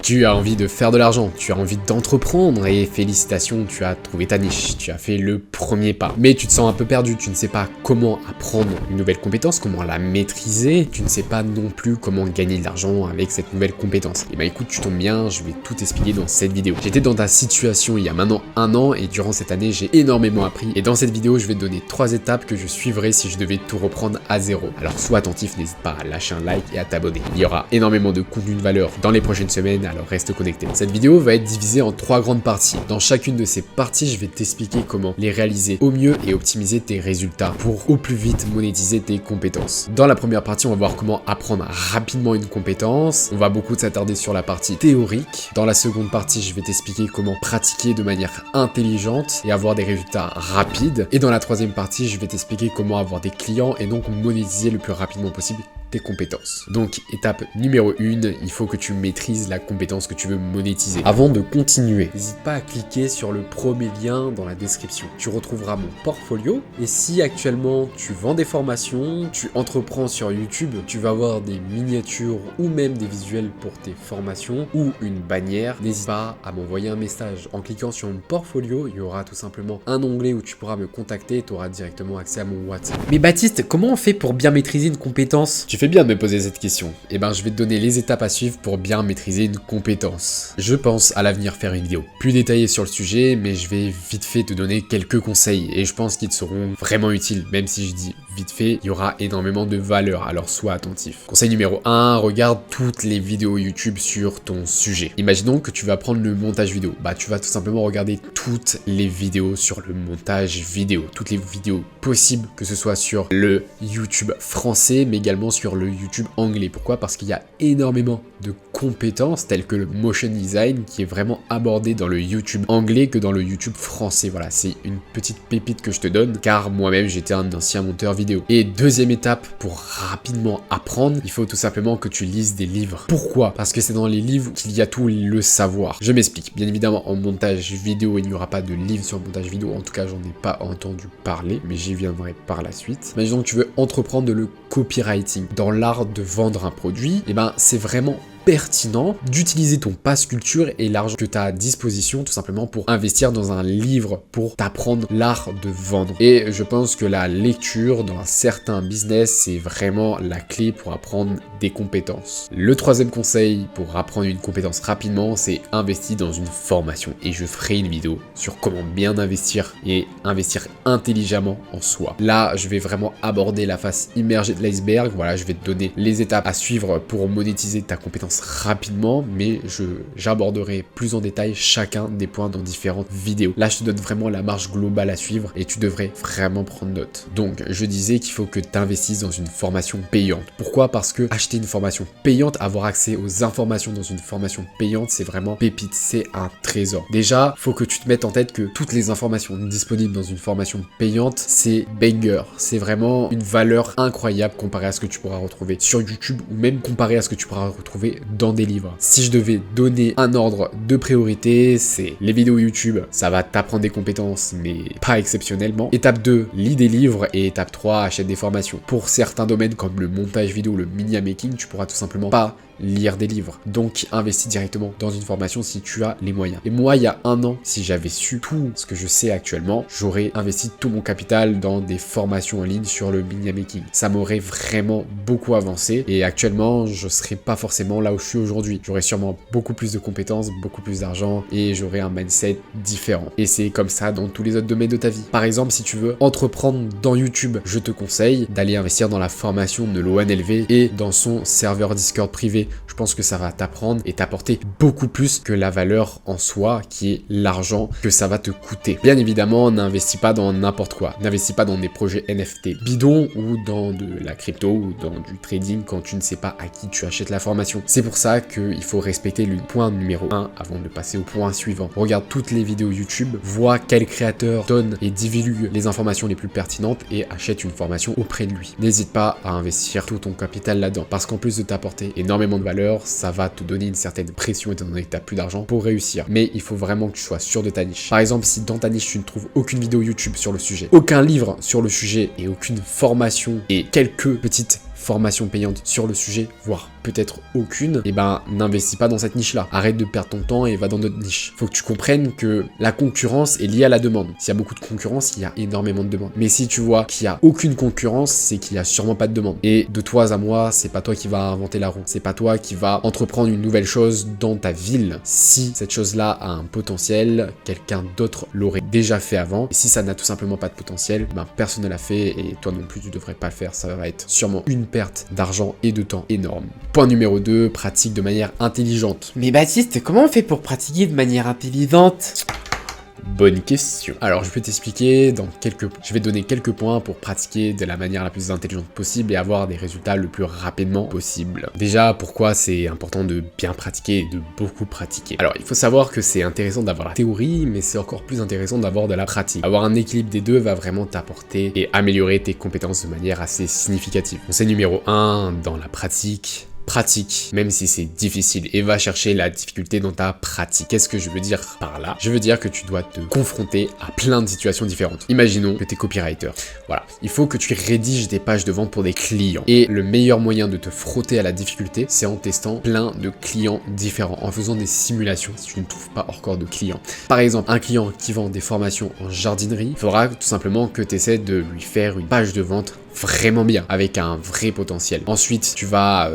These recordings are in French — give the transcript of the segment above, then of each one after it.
Tu as envie de faire de l'argent, tu as envie d'entreprendre et félicitations, tu as trouvé ta niche, tu as fait le premier pas. Mais tu te sens un peu perdu, tu ne sais pas comment apprendre une nouvelle compétence, comment la maîtriser, tu ne sais pas non plus comment gagner de l'argent avec cette nouvelle compétence. Et bah écoute, tu tombes bien, je vais tout expliquer dans cette vidéo. J'étais dans ta situation il y a maintenant 1 an et durant cette année, j'ai énormément appris. Et dans cette vidéo, je vais te donner 3 étapes que je suivrai si je devais tout reprendre à zéro. Alors sois attentif, n'hésite pas à lâcher un like et à t'abonner. Il y aura énormément de contenu de valeur dans les prochaines semaines, alors reste connecté. Cette vidéo va être divisée en 3 grandes parties. Dans chacune de ces parties, je vais t'expliquer comment les réaliser au mieux et optimiser tes résultats pour au plus vite monétiser tes compétences. Dans la première partie, on va voir comment apprendre rapidement une compétence. On va beaucoup s'attarder sur la partie théorique. Dans la seconde partie, je vais t'expliquer comment pratiquer de manière intelligente et avoir des résultats rapides. Et dans la troisième partie, je vais t'expliquer comment avoir des clients et donc monétiser le plus rapidement possible tes compétences. Donc étape numéro 1, il faut que tu maîtrises la compétence que tu veux monétiser. Avant de continuer, n'hésite pas à cliquer sur le premier lien dans la description. Tu retrouveras mon portfolio et si actuellement tu vends des formations, tu entreprends sur YouTube, tu vas avoir des miniatures ou même des visuels pour tes formations ou une bannière, n'hésite pas à m'envoyer un message. En cliquant sur mon portfolio, il y aura tout simplement un onglet où tu pourras me contacter et tu auras directement accès à mon WhatsApp. Mais Baptiste, comment on fait pour bien maîtriser une compétence ? Tu fais bien de me poser cette question. Eh ben, je vais te donner les étapes à suivre pour bien maîtriser une compétence. Je pense à l'avenir faire une vidéo plus détaillée sur le sujet, mais je vais vite fait te donner quelques conseils et je pense qu'ils te seront vraiment utiles. Même si je dis vite fait, il y aura énormément de valeur, alors sois attentif. Conseil numéro 1, regarde toutes les vidéos YouTube sur ton sujet. Imaginons que tu vas prendre le montage vidéo. Bah, tu vas tout simplement regarder toutes les vidéos sur le montage vidéo. Toutes les vidéos possibles, que ce soit sur le YouTube français, mais également sur le YouTube anglais. Pourquoi ? Parce qu'il y a énormément de compétences telles que le motion design qui est vraiment abordé dans le YouTube anglais que dans le YouTube français. Voilà, c'est une petite pépite que je te donne car moi-même j'étais un ancien monteur vidéo. Et deuxième étape pour rapidement apprendre, il faut tout simplement que tu lises des livres. Pourquoi ? Parce que c'est dans les livres qu'il y a tout le savoir. Je m'explique. Bien évidemment, en montage vidéo, il n'y aura pas de livre sur le montage vidéo. En tout cas, j'en ai pas entendu parler, mais j'y viendrai par la suite. Imaginons que tu veux entreprendre le copywriting dans l'art de vendre un produit. Et ben, c'est vraiment pertinent d'utiliser ton pass culture et l'argent que tu as à disposition tout simplement pour investir dans un livre pour t'apprendre l'art de vendre. Et je pense que la lecture dans un certain business, c'est vraiment la clé pour apprendre des compétences. Le troisième conseil pour apprendre une compétence rapidement, c'est investir dans une formation. Et je ferai une vidéo sur comment bien investir et investir intelligemment en soi. Là, je vais vraiment aborder la face immergée de l'iceberg. Voilà, je vais te donner les étapes à suivre pour monétiser ta compétence rapidement, mais j'aborderai plus en détail chacun des points dans différentes vidéos. Là, je te donne vraiment la marge globale à suivre et tu devrais vraiment prendre note. Donc, je disais qu'il faut que tu investisses dans une formation payante. Pourquoi ? Parce que acheter une formation payante, avoir accès aux informations dans une formation payante, c'est vraiment pépite, c'est un trésor. Déjà, il faut que tu te mettes en tête que toutes les informations disponibles dans une formation payante, c'est banger. C'est vraiment une valeur incroyable comparé à ce que tu pourras retrouver sur YouTube ou même comparé à ce que tu pourras retrouver dans des livres. Si je devais donner un ordre de priorité, c'est les vidéos YouTube, ça va t'apprendre des compétences, mais pas exceptionnellement. Étape 2, lis des livres et étape 3, achète des formations. Pour certains domaines comme le montage vidéo, le media making, tu pourras tout simplement pas lire des livres. Donc, investis directement dans une formation si tu as les moyens. Et moi, il y a 1 an, si j'avais su tout ce que je sais actuellement, j'aurais investi tout mon capital dans des formations en ligne sur le media making. Ça m'aurait vraiment beaucoup avancé et actuellement, je serais pas forcément là où je suis aujourd'hui. J'aurais sûrement beaucoup plus de compétences, beaucoup plus d'argent et j'aurais un mindset différent. Et c'est comme ça dans tous les autres domaines de ta vie. Par exemple, si tu veux entreprendre dans YouTube, je te conseille d'aller investir dans la formation de l'ONLV et dans son serveur Discord privé. Je pense que ça va t'apprendre et t'apporter beaucoup plus que la valeur en soi qui est l'argent que ça va te coûter. Bien évidemment, n'investis pas dans n'importe quoi. N'investis pas dans des projets NFT bidons ou dans de la crypto ou dans du trading quand tu ne sais pas à qui tu achètes la formation. C'est pour ça qu'il faut respecter le point numéro 1 avant de passer au point suivant. Regarde toutes les vidéos YouTube, vois quel créateur donne et divulgue les informations les plus pertinentes et achète une formation auprès de lui. N'hésite pas à investir tout ton capital là-dedans parce qu'en plus de t'apporter énormément de valeur, ça va te donner une certaine pression étant donné que tu n'as plus d'argent pour réussir. Mais il faut vraiment que tu sois sûr de ta niche. Par exemple, si dans ta niche tu ne trouves aucune vidéo YouTube sur le sujet, aucun livre sur le sujet et aucune formation et quelques petites formation payante sur le sujet, voire peut-être aucune, et ben n'investis pas dans cette niche-là. Arrête de perdre ton temps et va dans notre niche. Faut que tu comprennes que la concurrence est liée à la demande. S'il y a beaucoup de concurrence, il y a énormément de demandes. Mais si tu vois qu'il y a aucune concurrence, c'est qu'il y a sûrement pas de demande. Et de toi à moi, c'est pas toi qui va inventer la roue. C'est pas toi qui va entreprendre une nouvelle chose dans ta ville. Si cette chose-là a un potentiel, quelqu'un d'autre l'aurait déjà fait avant. Et si ça n'a tout simplement pas de potentiel, ben personne ne l'a fait et toi non plus tu devrais pas le faire. Ça va être sûrement une perte d'argent et de temps énorme. Point numéro 2, pratique de manière intelligente. Mais Baptiste, comment on fait pour pratiquer de manière intelligente? Bonne question. Alors je vais t'expliquer je vais donner quelques points pour pratiquer de la manière la plus intelligente possible et avoir des résultats le plus rapidement possible. Déjà, pourquoi c'est important de bien pratiquer et de beaucoup pratiquer. Alors il faut savoir que c'est intéressant d'avoir la théorie, mais c'est encore plus intéressant d'avoir de la pratique. Avoir un équilibre des deux va vraiment t'apporter et améliorer tes compétences de manière assez significative. Conseil numéro 1, dans la pratique, même si c'est difficile, et va chercher la difficulté dans ta pratique. Qu'est-ce que je veux dire par là? Je veux dire que tu dois te confronter à plein de situations différentes. Imaginons que tu es copywriter. Voilà, il faut que tu rédiges des pages de vente pour des clients. Et le meilleur moyen de te frotter à la difficulté, c'est en testant plein de clients différents, en faisant des simulations si tu ne trouves pas encore de clients. Par exemple, un client qui vend des formations en jardinerie, il faudra tout simplement que tu essaies de lui faire une page de vente vraiment bien, avec un vrai potentiel. Ensuite, tu vas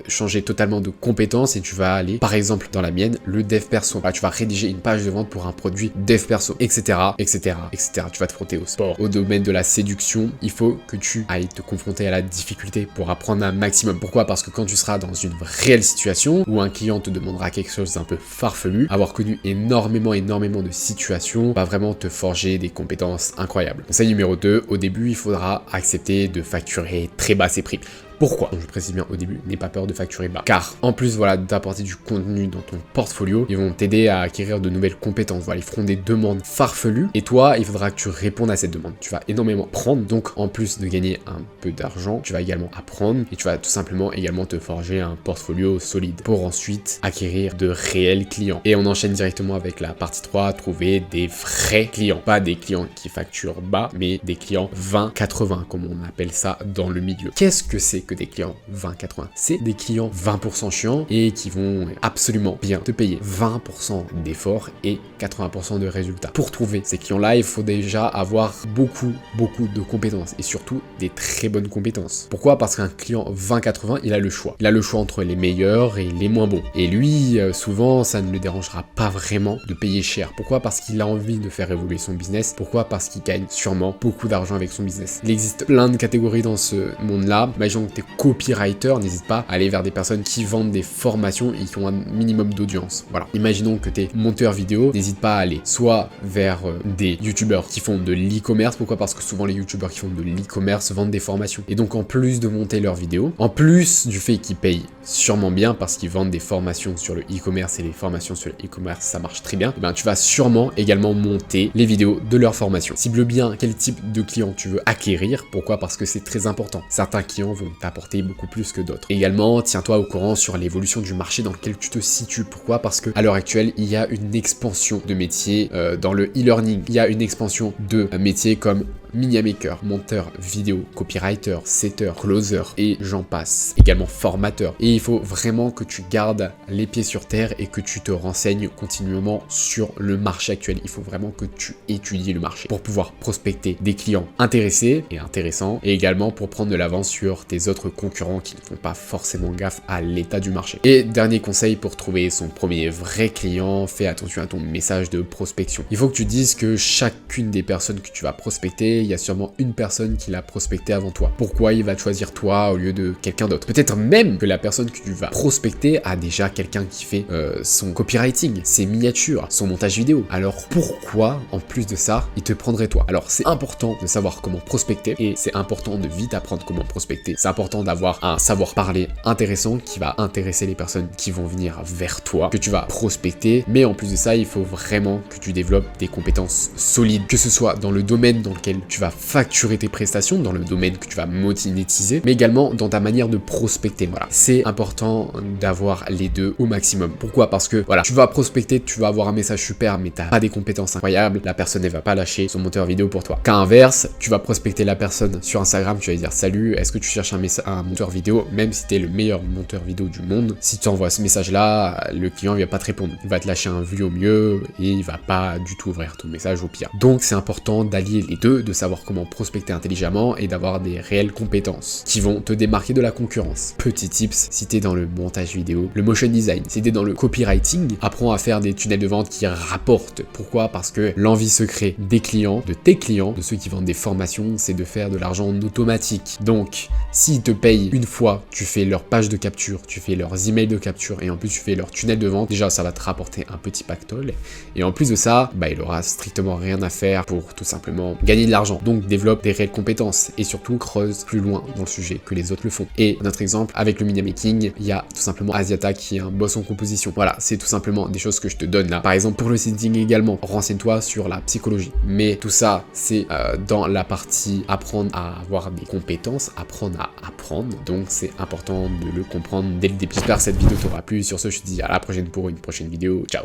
changer totalement de compétences et tu vas aller, par exemple, dans la mienne, le dev perso. Là, tu vas rédiger une page de vente pour un produit dev perso, etc., etc., etc. Tu vas te frotter au sport, au domaine de la séduction. Il faut que tu ailles te confronter à la difficulté pour apprendre un maximum. Pourquoi? Parce que quand tu seras dans une réelle situation où un client te demandera quelque chose d'un peu farfelu, avoir connu énormément de situations va vraiment te forger des compétences incroyables. Conseil numéro 2, au début, il faudra accepter de facturer très bas ses prix. Pourquoi? Je précise bien au début, n'aie pas peur de facturer bas. Car en plus voilà d'apporter du contenu dans ton portfolio, ils vont t'aider à acquérir de nouvelles compétences. Voilà, ils feront des demandes farfelues et toi, il faudra que tu répondes à cette demande. Tu vas énormément prendre, donc en plus de gagner un peu d'argent, tu vas également apprendre et tu vas tout simplement également te forger un portfolio solide pour ensuite acquérir de réels clients. Et on enchaîne directement avec la partie 3, trouver des vrais clients. Pas des clients qui facturent bas, mais des clients 20-80 comme on appelle ça dans le milieu. Qu'est-ce que c'est que des clients 20-80? C'est des clients 20% chiants et qui vont absolument bien te payer 20% d'efforts et 80% de résultats. Pour trouver ces clients-là, il faut déjà avoir beaucoup de compétences et surtout des très bonnes compétences. Pourquoi? Parce qu'un client 20-80, il a le choix. Il a le choix entre les meilleurs et les moins bons. Et lui, souvent, ça ne le dérangera pas vraiment de payer cher. Pourquoi? Parce qu'il a envie de faire évoluer son business. Pourquoi? Parce qu'il gagne sûrement beaucoup d'argent avec son business. Il existe plein de catégories dans ce monde-là. Imaginons que tu es copywriter, n'hésite pas à aller vers des personnes qui vendent des formations et qui ont un minimum d'audience. Voilà. Imaginons que tu es monteur vidéo, n'hésite pas à aller soit vers des youtubeurs qui font de l'e-commerce. Pourquoi? Parce que souvent les youtubeurs qui font de l'e-commerce vendent des formations. Et donc en plus de monter leurs vidéos, en plus du fait qu'ils payent sûrement bien parce qu'ils vendent des formations sur le e-commerce et les formations sur le e-commerce ça marche très bien, et ben tu vas sûrement également monter les vidéos de leurs formations. Cible bien quel type de client tu veux acquérir. Pourquoi? Parce que c'est très important. Certains clients vont t'apporter beaucoup plus que d'autres. Également, tiens-toi au courant sur l'évolution du marché dans lequel tu te situes. Pourquoi? Parce que à l'heure actuelle, il y a une expansion de métiers dans le e-learning. Il y a une expansion de métiers comme media maker, monteur vidéo, copywriter, setter, closer et j'en passe. Également formateur. Et il faut vraiment que tu gardes les pieds sur terre et que tu te renseignes continuellement sur le marché actuel. Il faut vraiment que tu étudies le marché pour pouvoir prospecter des clients intéressés et intéressants et également pour prendre de l'avance sur tes autres concurrents qui ne font pas forcément gaffe à l'état du marché. Et dernier conseil pour trouver son premier vrai client, fais attention à ton message de prospection. Il faut que tu dises que chacune des personnes que tu vas prospecter, il y a sûrement une personne qui l'a prospecté avant toi. Pourquoi il va te choisir toi au lieu de quelqu'un d'autre? Peut-être même que la personne que tu vas prospecter a déjà quelqu'un qui fait son copywriting, ses miniatures, son montage vidéo. Alors pourquoi, en plus de ça, il te prendrait toi? Alors c'est important de savoir comment prospecter et c'est important de vite apprendre comment prospecter. C'est important d'avoir un savoir-parler intéressant qui va intéresser les personnes qui vont venir vers toi, que tu vas prospecter. Mais en plus de ça, il faut vraiment que tu développes des compétences solides, que ce soit dans le domaine dans lequel tu vas facturer tes prestations dans le domaine que tu vas monétiser, mais également dans ta manière de prospecter. Voilà, c'est important d'avoir les deux au maximum. Pourquoi? Parce que voilà, tu vas prospecter, tu vas avoir un message super, mais t'as pas des compétences incroyables, la personne elle va pas lâcher son monteur vidéo pour toi. Cas inverse, tu vas prospecter la personne sur Instagram, tu vas lui dire salut, est-ce que tu cherches un monteur vidéo, même si t'es le meilleur monteur vidéo du monde, si tu envoies ce message là, le client il va pas te répondre, il va te lâcher un vu au mieux et il va pas du tout ouvrir ton message au pire. Donc c'est important d'allier les deux, de savoir comment prospecter intelligemment et d'avoir des réelles compétences qui vont te démarquer de la concurrence. Petit tips, si t'es dans le montage vidéo, le motion design, si t'es dans le copywriting, apprends à faire des tunnels de vente qui rapportent. Pourquoi? Parce que l'envie secrète des clients, de tes clients, de ceux qui vendent des formations, c'est de faire de l'argent en automatique. Donc, s'ils te payent une fois, tu fais leur page de capture, tu fais leurs emails de capture et en plus tu fais leur tunnel de vente, déjà ça va te rapporter un petit pactole. Et en plus de ça, il aura strictement rien à faire pour tout simplement gagner de l'argent. Donc développe des réelles compétences et surtout creuse plus loin dans le sujet que les autres le font. Et notre exemple, avec le media making, il y a tout simplement Asiata qui est un boss en composition. Voilà, c'est tout simplement des choses que je te donne là. Par exemple, pour le setting également, renseigne-toi sur la psychologie. Mais tout ça, c'est dans la partie apprendre à avoir des compétences, apprendre à apprendre. Donc c'est important de le comprendre dès le début. J'espère que cette vidéo t'aura plu. Sur ce, je te dis à la prochaine pour une prochaine vidéo. Ciao!